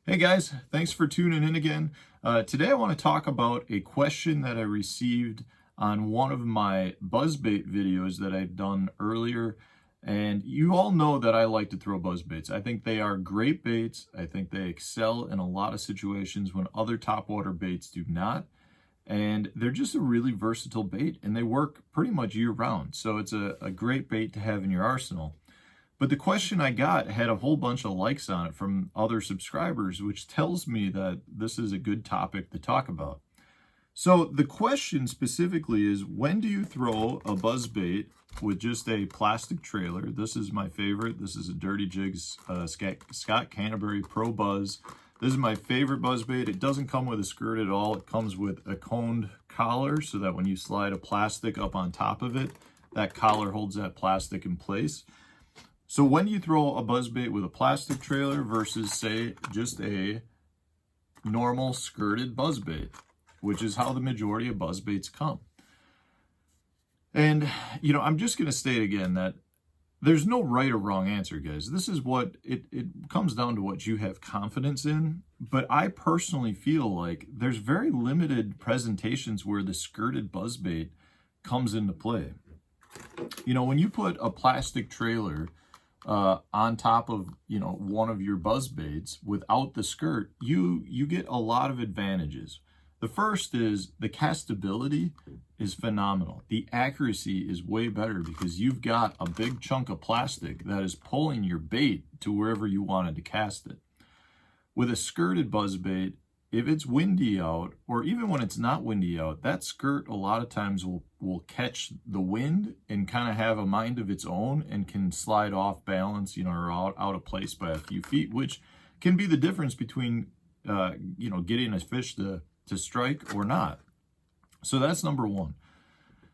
Hey guys, thanks for tuning in again. Today I want to talk about a question that I received on one of my buzzbait videos that I've done earlier. And you all know that I like to throw buzzbaits. I think they are great baits. I think they excel in a lot of situations when other topwater baits do not. And they're just a really versatile bait and they work pretty much year round. So it's a great bait to have in your arsenal. But the question I got had a whole bunch of likes on it from other subscribers, which tells me that this is a good topic to talk about. So the question specifically is, when do you throw a buzzbait with just a plastic trailer? This is my favorite. This is a Dirty Jigs Scott Canterbury Pro Buzz. This is my favorite buzzbait. It doesn't come with a skirt at all. It comes with a coned collar so that when you slide a plastic up on top of it, that collar holds that plastic in place. So when you throw a buzzbait with a plastic trailer versus, say, just a normal skirted buzzbait, which is how the majority of buzzbaits come. And, I'm just going to state again that there's no right or wrong answer, guys. This is what it comes down to, what you have confidence in. But I personally feel like there's very limited presentations where the skirted buzzbait comes into play. When you put a plastic trailer on top of one of your buzzbaits without the skirt, you get a lot of advantages. The first is the castability is phenomenal. The accuracy is way better because you've got a big chunk of plastic that is pulling your bait to wherever you wanted to cast it. With a skirted buzzbait, if it's windy out, or even when it's not windy out, that skirt a lot of times will catch the wind and kind of have a mind of its own and can slide off balance, or out of place by a few feet, which can be the difference between, getting a fish to strike or not. So that's number one.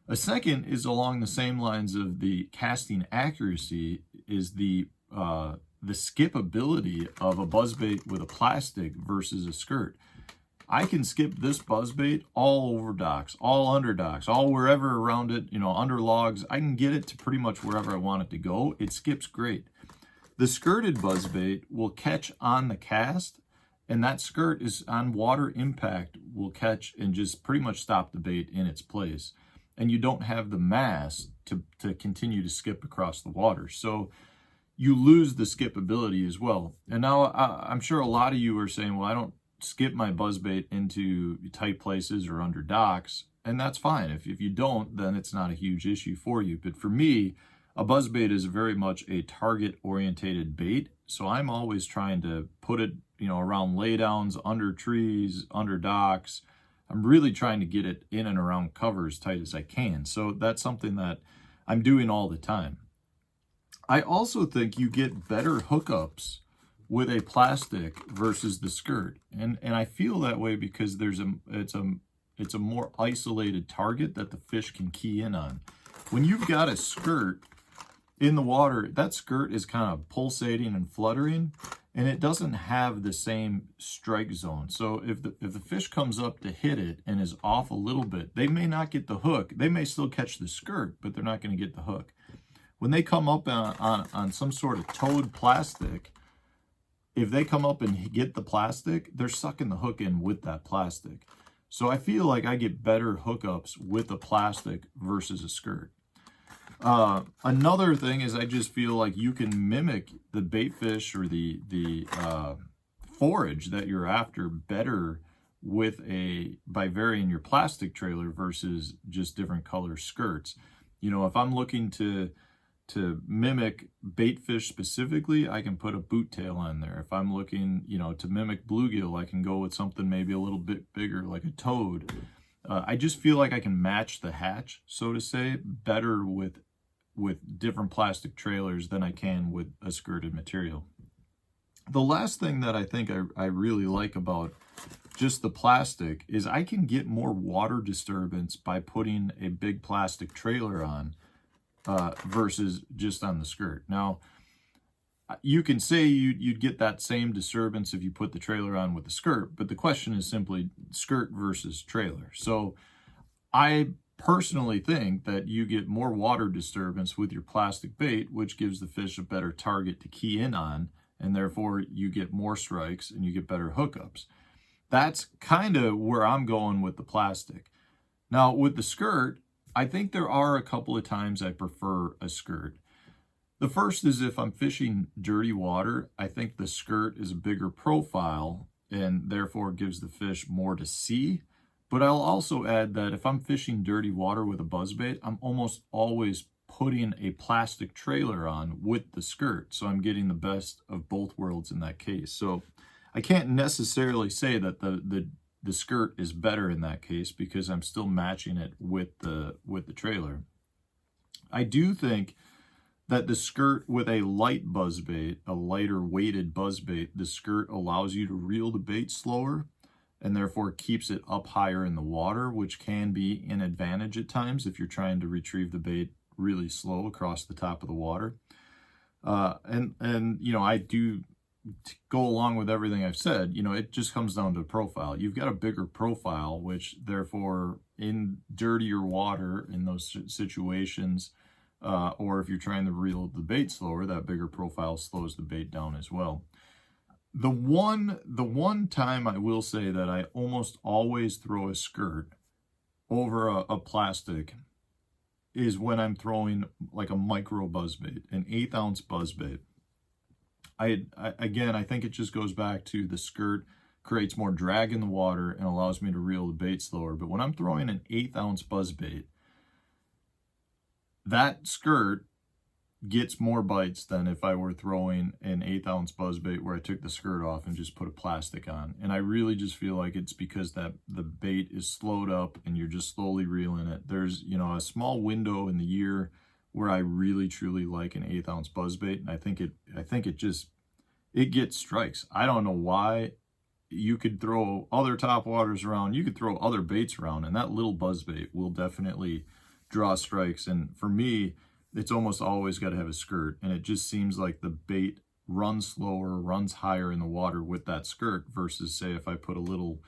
A second is along the same lines of the casting accuracy is the skipability of a buzzbait with a plastic versus a skirt. I can skip this buzzbait all over docks, all under docks, all wherever around it, under logs. I can get it to pretty much wherever I want it to go. It skips great. The skirted buzzbait will catch on the cast, and that skirt is on water impact, will catch and just pretty much stop the bait in its place. And you don't have the mass to continue to skip across the water. So you lose the skipability as well. And now I'm sure a lot of you are saying, well, I don't skip my buzzbait into tight places or under docks, and that's fine. If you don't, then it's not a huge issue for you. But for me, a buzzbait is very much a target-orientated bait, so I'm always trying to put it, around laydowns, under trees, under docks. I'm really trying to get it in and around cover as tight as I can. So that's something that I'm doing all the time. I also think you get better hookups with a plastic versus the skirt, and I feel that way because it's a more isolated target that the fish can key in on. When you've got a skirt in the water, that skirt is kind of pulsating and fluttering, and it doesn't have the same strike zone. So if the fish comes up to hit it and is off a little bit, they may not get the hook. They may still catch the skirt, but they're not going to get the hook. When they come up on some sort of towed plastic, if they come up and get the plastic, they're sucking the hook in with that plastic. So I feel like I get better hookups with a plastic versus a skirt. Another thing is I just feel like you can mimic the bait fish or the forage that you're after better by varying your plastic trailer versus just different color skirts. If I'm looking to mimic bait fish specifically, I can put a boot tail on there. If I'm looking, to mimic bluegill, I can go with something maybe a little bit bigger, like a toad. I just feel like I can match the hatch, so to say, better with different plastic trailers than I can with a skirted material. The last thing that I think I really like about just the plastic is I can get more water disturbance by putting a big plastic trailer on versus just on the skirt. Now, you can say you'd get that same disturbance if you put the trailer on with the skirt, but the question is simply skirt versus trailer. So I personally think that you get more water disturbance with your plastic bait, which gives the fish a better target to key in on and therefore you get more strikes and you get better hookups. That's kind of where I'm going with the plastic. Now with the skirt, I think there are a couple of times I prefer a skirt. The first is if I'm fishing dirty water, I think the skirt is a bigger profile and therefore gives the fish more to see. But I'll also add that if I'm fishing dirty water with a buzzbait, I'm almost always putting a plastic trailer on with the skirt. So I'm getting the best of both worlds in that case. So I can't necessarily say that the skirt is better in that case because I'm still matching it with the trailer. I do think that the skirt with a light buzzbait, a lighter weighted buzzbait, the skirt allows you to reel the bait slower and therefore keeps it up higher in the water, which can be an advantage at times if you're trying to retrieve the bait really slow across the top of the water. And you know, I do go along with everything I've said. You know, it just comes down to profile. You've got a bigger profile, which therefore in dirtier water in those situations, or if you're trying to reel the bait slower, that bigger profile slows the bait down as well. The one time I will say that I almost always throw a skirt over a plastic is when I'm throwing like a micro buzzbait, an 1/8 ounce buzzbait. Again, I think it just goes back to the skirt creates more drag in the water and allows me to reel the bait slower. But when I'm throwing an 1/8 ounce buzzbait, that skirt gets more bites than if I were throwing an 1/8 ounce buzzbait where I took the skirt off and just put a plastic on. And I really just feel like it's because that the bait is slowed up and you're just slowly reeling it. There's, you know, a small window in the year where I really truly like an 1/8 ounce buzzbait, and I think it gets strikes. I don't know why. You could throw other top waters around, you could throw other baits around, and that little buzzbait will definitely draw strikes. And for me, it's almost always got to have a skirt, and it just seems like the bait runs slower, runs higher in the water with that skirt versus, say, if I put a little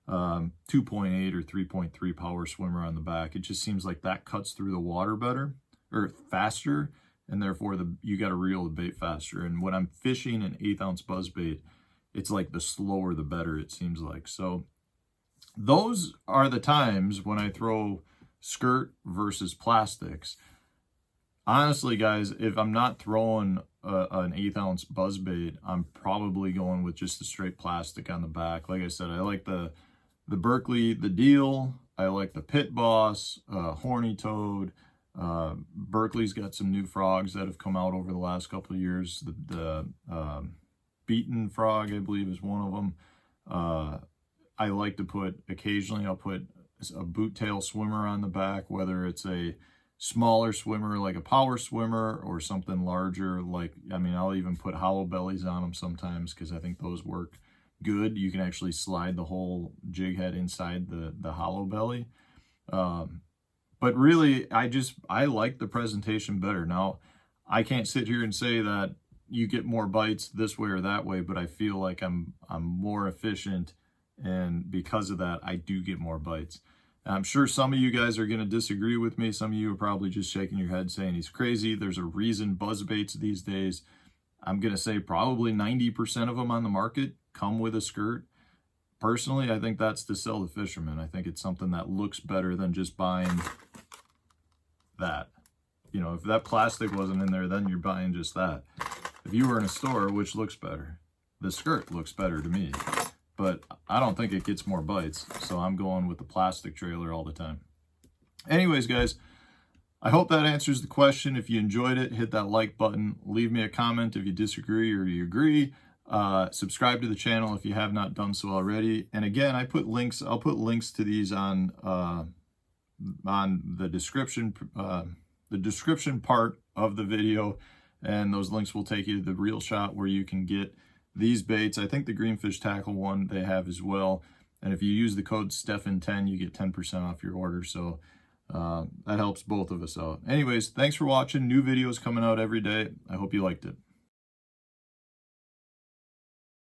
2.8 or 3.3 power swimmer on the back. It just seems like that cuts through the water better or faster, and therefore you got to reel the bait faster. And when I'm fishing an 1/8 ounce buzzbait, it's like the slower the better, it seems like. So those are the times when I throw skirt versus plastics. Honestly, guys, if I'm not throwing an 1/8 ounce buzzbait, I'm probably going with just the straight plastic on the back. Like I said, I like the Berkley, the Deal. I like the Pit Boss, Horny Toad. Berkley's got some new frogs that have come out over the last couple of years. The Beaten Frog, I believe, is one of them. I like to put, occasionally I'll put a boot tail swimmer on the back, whether it's a smaller swimmer like a power swimmer or something larger like, I mean, I'll even put hollow bellies on them sometimes because I think those work good. You can actually slide the whole jig head inside the hollow belly. But really, I like the presentation better. Now, I can't sit here and say that you get more bites this way or that way, but I feel like I'm more efficient, and because of that, I do get more bites. I'm sure some of you guys are going to disagree with me. Some of you are probably just shaking your head saying he's crazy. There's a reason buzzbaits these days, I'm going to say probably 90% of them on the market come with a skirt. Personally, I think that's to sell the fishermen. I think it's something that looks better than just buying that. You know, if that plastic wasn't in there, then you're buying just that. If you were in a store, which looks better? The skirt looks better to me. But I don't think it gets more bites, so I'm going with the plastic trailer all the time. Anyways, guys, I hope that answers the question. If you enjoyed it, hit that like button. Leave me a comment if you disagree or you agree. Subscribe to the channel if you have not done so already. And again, I'll put links to these on the description part of the video, and those links will take you to the Reel Shot where you can get these baits. I think the Greenfish Tackle one they have as well. And if you use the code STEFAN10, you get 10% off your order. So that helps both of us out. Anyways, thanks for watching. New videos coming out every day. I hope you liked it.